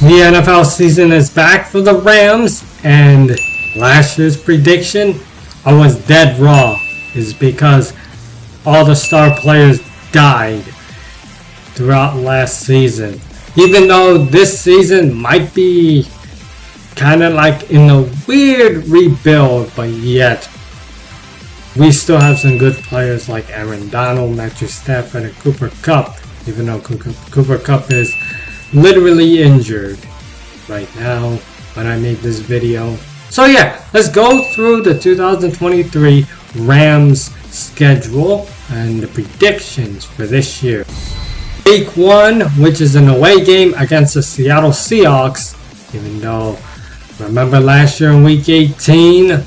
The NFL season is back for the Rams, and last year's prediction, I was dead wrong, is because all the star players died throughout last season. Even though this season might be kind of like in a weird rebuild, but yet we still have some good players like Aaron Donald, Matthew Stafford, and Cooper Kupp, even though Cooper Kupp is literally injured right now when I made this video. So yeah, let's go through the 2023 Rams schedule and the predictions for this year. Week 1, which is an away game against the Seattle Seahawks, even though remember last year in week 18,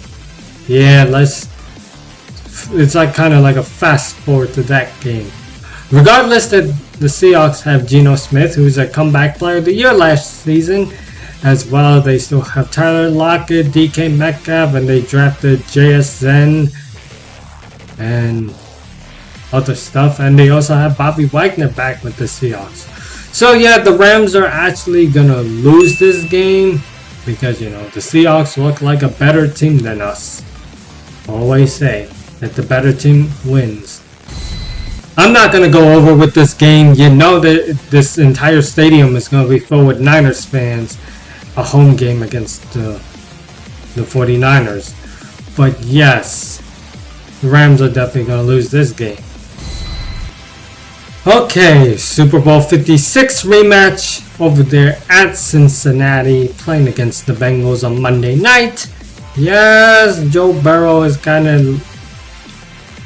yeah, it's like kind of like a fast forward to that game. Regardless, that the Seahawks have Geno Smith, who's a comeback player of the year last season, as well. They still have Tyler Lockett, DK Metcalf, and they drafted JSN and other stuff, and they also have Bobby Wagner back with the Seahawks. So yeah, the Rams are actually gonna lose this game because, you know, the Seahawks look like a better team than us. Always say that the better team wins. I'm not going to go over with this game. You know that this entire stadium is going to be filled with Niners fans. A home game against the 49ers. But yes, the Rams are definitely going to lose this game. Okay, Super Bowl 56 rematch over there at Cincinnati, playing against the Bengals on Monday night. Yes, Joe Burrow is kind of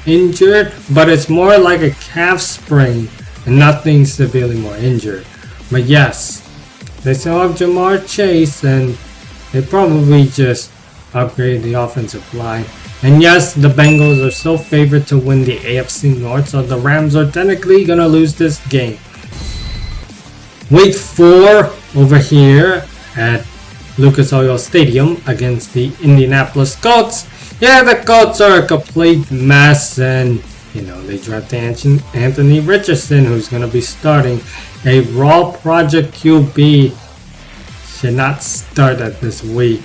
injured, but it's more like a calf sprain and nothing severely more injured. But yes, they still have Jamar Chase, and they probably just upgraded the offensive line. And yes, the Bengals are still favored to win the AFC North, so the Rams are technically gonna lose this game. Week 4 over here at Lucas Oil Stadium against the Indianapolis Colts. Yeah, the Colts are a complete mess, and you know, they drafted Anthony Richardson, who's going to be starting. A raw project QB should not start at this week,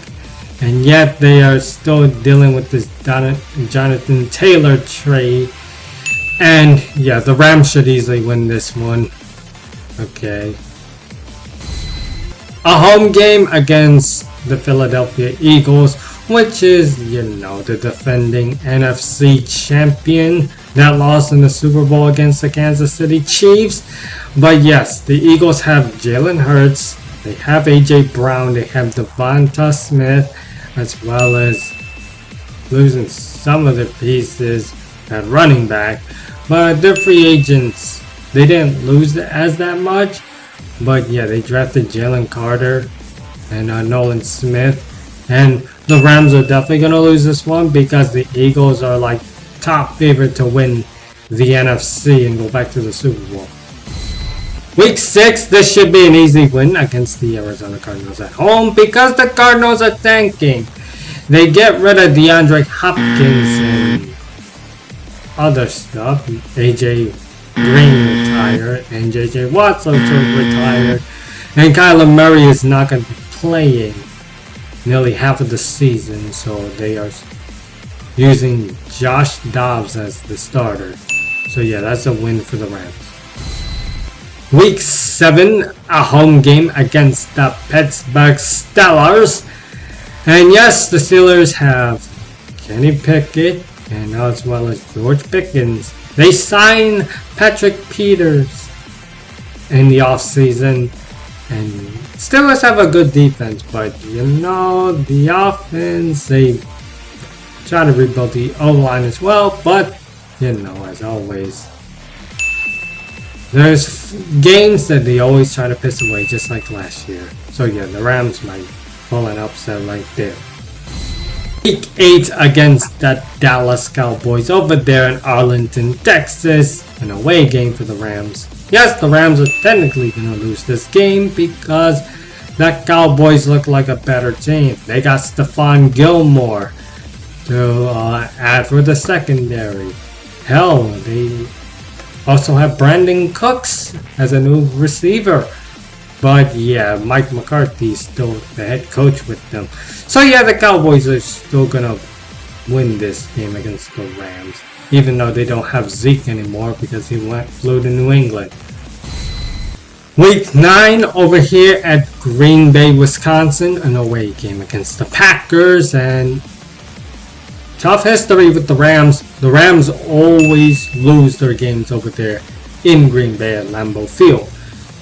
and yet they are still dealing with this Jonathan Taylor trade. And yeah, the Rams should easily win this one. Okay. A home game against the Philadelphia Eagles, which is, you know, the defending NFC champion that lost in the Super Bowl against the Kansas City Chiefs. But yes, the Eagles have Jalen Hurts, they have AJ Brown, they have Devonta Smith, as well as losing some of their pieces at running back. But their free agents, they didn't lose as that much. But yeah, they drafted Jalen Carter and Nolan Smith. And the Rams are definitely going to lose this one because the Eagles are like top favorite to win the NFC and go back to the Super Bowl. Week 6, this should be an easy win against the Arizona Cardinals at home because the Cardinals are tanking. They get rid of DeAndre Hopkins and other stuff. AJ Green retired and JJ Watt also retired. And Kyler Murray is not going to be playing nearly half of the season, so they are using Josh Dobbs as the starter. So yeah, that's a win for the Rams. Week 7, a home game against the Pittsburgh Steelers. And yes, the Steelers have Kenny Pickett and as well as George Pickens. They signed Patrick Peters in the offseason, and Steelers have a good defense, but you know, the offense, they try to rebuild the O-line as well, but you know, as always, there's games that they always try to piss away, just like last year. So yeah, the Rams might pull an upset right there. Week 8 against the Dallas Cowboys over there in Arlington, Texas, an away game for the Rams. Yes, the Rams are technically going to lose this game because the Cowboys look like a better team. They got Stephon Gilmore to add for the secondary. Hell, they also have Brandon Cooks as a new receiver. But yeah, Mike McCarthy's still the head coach with them. So yeah, the Cowboys are still gonna win this game against the Rams, even though they don't have Zeke anymore because he flew to New England. Week 9 over here at Green Bay, Wisconsin, an away game against the Packers, and tough history with the Rams. The Rams always lose their games over there in Green Bay at Lambeau Field.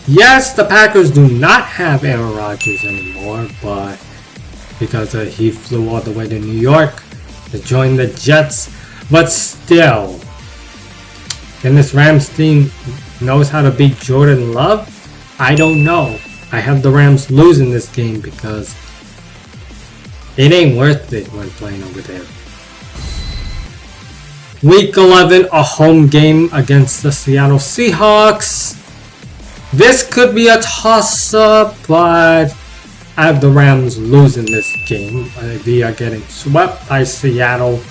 Yes, the Packers do not have Aaron Rodgers anymore, but because he flew all the way to New York to join the Jets. But still, can this Rams team knows how to beat Jordan Love? I don't know. I have the Rams losing this game because it ain't worth it when playing over there. Week 11, a home game against the Seattle Seahawks. This could be a toss-up, but I have the Rams losing this game. They are getting swept by Seattle.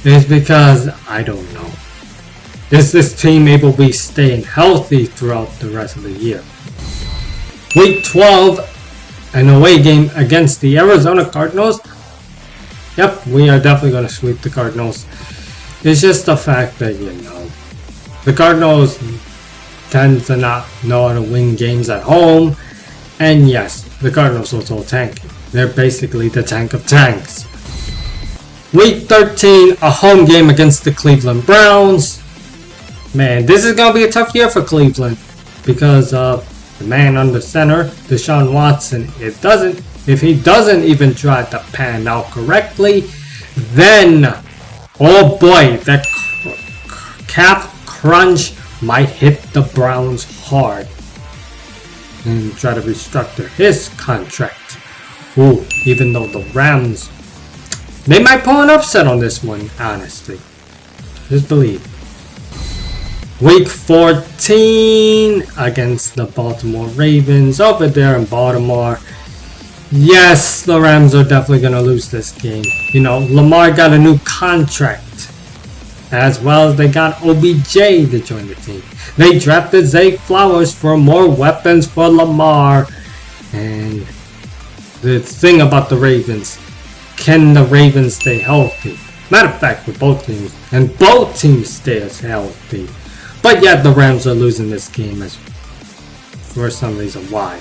It's because I don't know. Is this team able to be staying healthy throughout the rest of the year? Week 12, an away game against the Arizona Cardinals. Yep, we are definitely going to sweep the Cardinals. It's just the fact that, the Cardinals tend to not know how to win games at home. And yes, the Cardinals also tank. They're basically the tank of tanks. Week 13, a home game against the Cleveland Browns. Man, this is going to be a tough year for Cleveland because of the man under center, Deshaun Watson. If he doesn't even try to pan out correctly, then, oh boy, that cap crunch might hit the Browns hard and try to restructure his contract. Ooh, even though the Rams, they might pull an upset on this one, honestly. Just believe. Week 14 against the Baltimore Ravens over there in Baltimore. Yes, the Rams are definitely going to lose this game. Lamar got a new contract, as well as they got OBJ to join the team. They drafted Zay Flowers for more weapons for Lamar. And the thing about the Ravens, can the Ravens stay healthy? Matter of fact, with both teams, and both teams stay as healthy. But yet the Rams are losing this game for some reason. Why?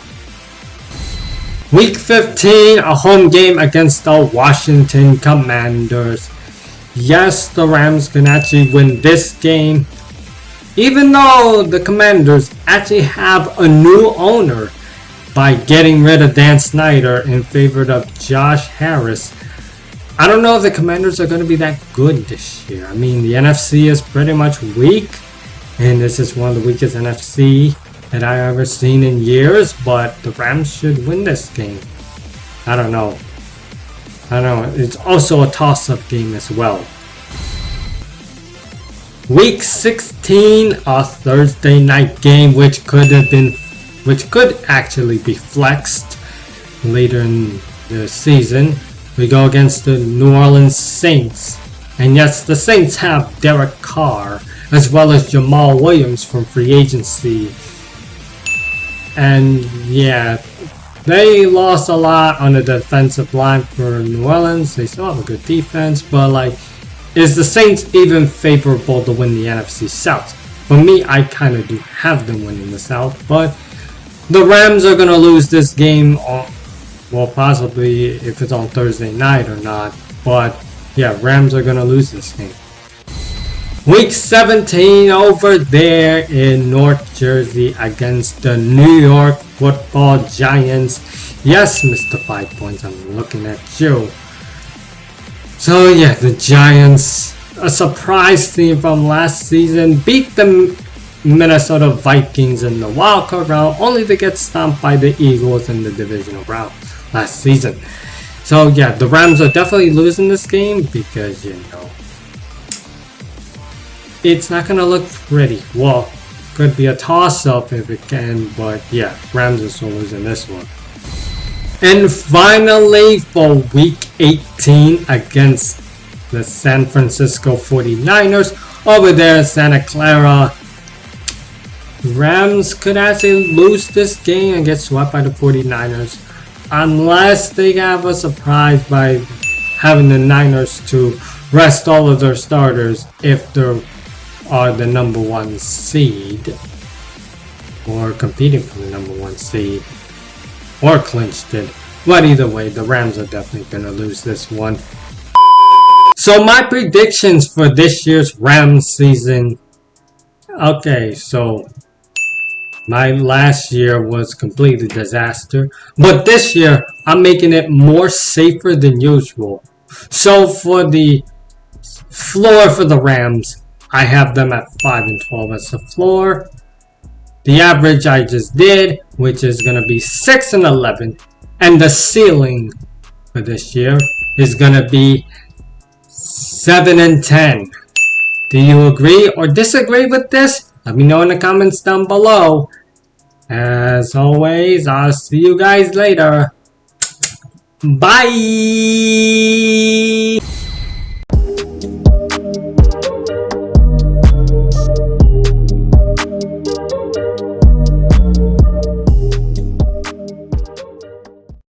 Week 15, a home game against the Washington Commanders. Yes, the Rams can actually win this game, even though the Commanders actually have a new owner by getting rid of Dan Snyder in favor of Josh Harris. I don't know if the Commanders are going to be that good this year. I mean, the NFC is pretty much weak, and this is one of the weakest NFC that I've ever seen in years, but the Rams should win this game. I don't know. It's also a toss-up game as well. Week 16, a Thursday night game, which could actually be flexed later in the season. We go against the New Orleans Saints. And yes, the Saints have Derek Carr, as well as Jamal Williams from free agency. And yeah, they lost a lot on the defensive line for New Orleans. They still have a good defense, but is the Saints even favorable to win the NFC South? For me, I kind of do have them winning the South, but the Rams are going to lose this game, well, possibly if it's on Thursday night or not, but yeah, Rams are going to lose this game. Week 17 over there in North Jersey against the New York Football Giants. Yes, Mr. 5 Points, I'm looking at you. So yeah, the Giants, a surprise team from last season, beat the Minnesota Vikings in the wildcard round, only to get stomped by the Eagles in the divisional round last season. So yeah, the Rams are definitely losing this game because, it's not going to look pretty. Well, could be a toss-up if it can, but yeah, Rams are still losing this one. And finally, for Week 18 against the San Francisco 49ers, over there in Santa Clara. Rams could actually lose this game and get swept by the 49ers unless they have a surprise by having the Niners to rest all of their starters if they are the number one seed or competing for the number one seed or clinched it. But either way, the Rams are definitely going to lose this one. So my predictions for this year's Rams season. Okay, so my last year was completely disaster, but this year I'm making it more safer than usual. So for the floor for the Rams, I have them at 5-12 as the floor. The average I just did, which is going to be 6-11, and the ceiling for this year is going to be 7-10. Do you agree or disagree with this? Let me know in the comments down below. As always, I'll see you guys later. Bye!